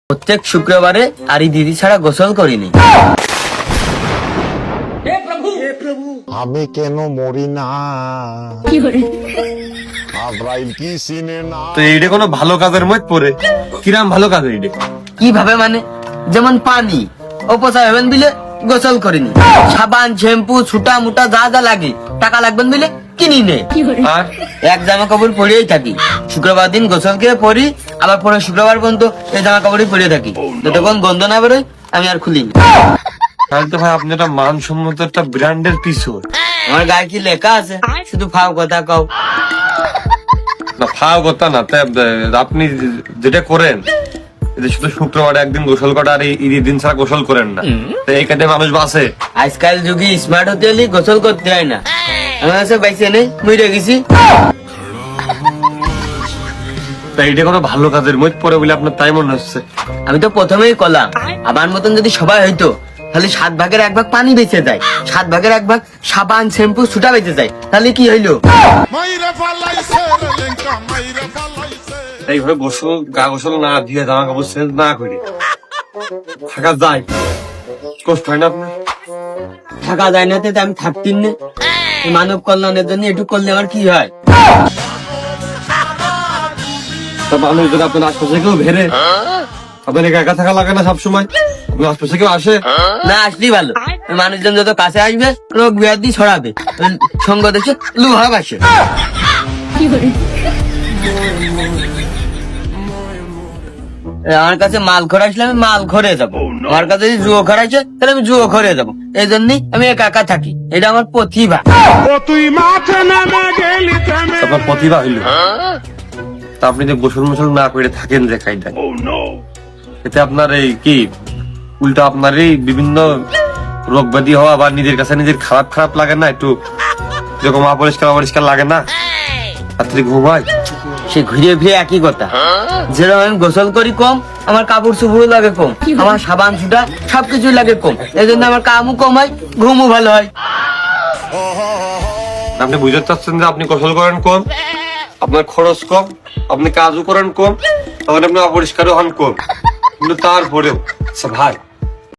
প্রত্যেক শুক্রবারে আর এই দিদি ছাড়া গোসল করিনি। আমি কেন মরি না, আজরাইল কি চিনে না। তো এইটা কোনো ভালো কাজের মধ্যে পড়ে? কিরাম ভালো কাজ এইটা? কিভাবে মানে? যেমন পানি অপচয় হবেন দিলে গোসল করিনি, সাবান শ্যাম্পু ছুটা মুটা যা যা লাগে টাকা লাগবেন দিলে কিনি নে, আর এক জামা কাপড় পরেই থাকি। শুক্রবার দিন গোসল খেয়ে পরি, আবার পরে শুক্রবার পর্যন্ত এই জামা কাপড়ই পরে থাকি, যতক্ষণ গন্ধ না বেরোয় আমি আর খুলি না। তাহলে তো ভাই আপনি একটা মানসম্মত একটা ব্র্যান্ডের পিছর। আমার গায়ে কি লেখা আছে? শুধু ফাও কথা কও। না ফাও কথা না, তাই আপনি যেটা করেন এটা শুধু শুক্রবারে একদিন গোসল করা আর ঈদের দিন ছাড়া গোসল করেন না, তো এই কাজে মানুষ বাঁচে। আজকাল যুগে স্মার্ট হতে হলে গোসল করতে হয় না। আমার কাছে বাইসে নেই, মরে গেছি। তা এইটা কোনো ভালো কাজের মধ্যে পড়ে বলে আপনার তাই মনে হচ্ছে? আমি তো প্রথমেই কলাম, আমার মতন যদি সবাই হইতো তাহলে 7 ভাগের 1 ভাগ পানি বেঁচে যায়, 7 ভাগের 1 ভাগ সাবান শ্যাম্পু ছুটা বেঁচে যায়, তাহলে কি হইলো? এইভাবে গোসল গা গোসল না দিয়ে জামা কাপড় চেঞ্জ না করে থাকা যায়? কষ্ট হয় না আপনার? থাকা যায় না, তো আমি থাকতিন না। মানব কল্যাণের জন্য একটু করলে আমার কি হয়? তা মানুষ যদি আপনার আশপাশে কেউ ভেরে, আপনার একা থাকা লাগে না সবসময়? আপনার আশপাশে কেউ আসে? না আসলেই ভালো, মানুষজন যত কাছে আসবে রোগ ব্যাধি ছড়াবে, সঙ্গ দেখে লুহা বাসে। আমার কাছে মাল খোর আসলে আমি মাল খরে যাবো, আমার কাছে যদি জুয়ো খর আসে তাহলে আমি জুয়ো খরে যাবো। এই জন্যই আমি একা একা থাকি, এটা আমার প্রতিভা। আপনার প্রতিভা হইল, তা আপনি যে গোসল মোসল না করে থাকেন যে খাইটা, এতে আপনার এই কি উল্টা আপনার এই বিভিন্ন রোগ ব্যাধি হওয়া বা নিজের কাছে নিজের খারাপ খারাপ লাগে না? একটু যেরকম অপরিষ্কার লাগে না? রাত্রি ঘুম হয়? সে ঘুরে ফিরে একই কথা। যেরকম আমি গোসল করি কম, আমার কাপড় চোপড়ও লাগে কম, আমার সাবান সুটা সবকিছু লাগে কম, এই জন্য আমার কামও কম হয়, ঘুমও ভালো হয়। আপনি বুঝতে চাচ্ছেন যে আপনি গোসল করেন কম, আপনার খরচ কম, আপনি কাজও করেন কম, তখন আপনি অপরিষ্কারও হন কম, কিন্তু তারপরেও আচ্ছা ভাই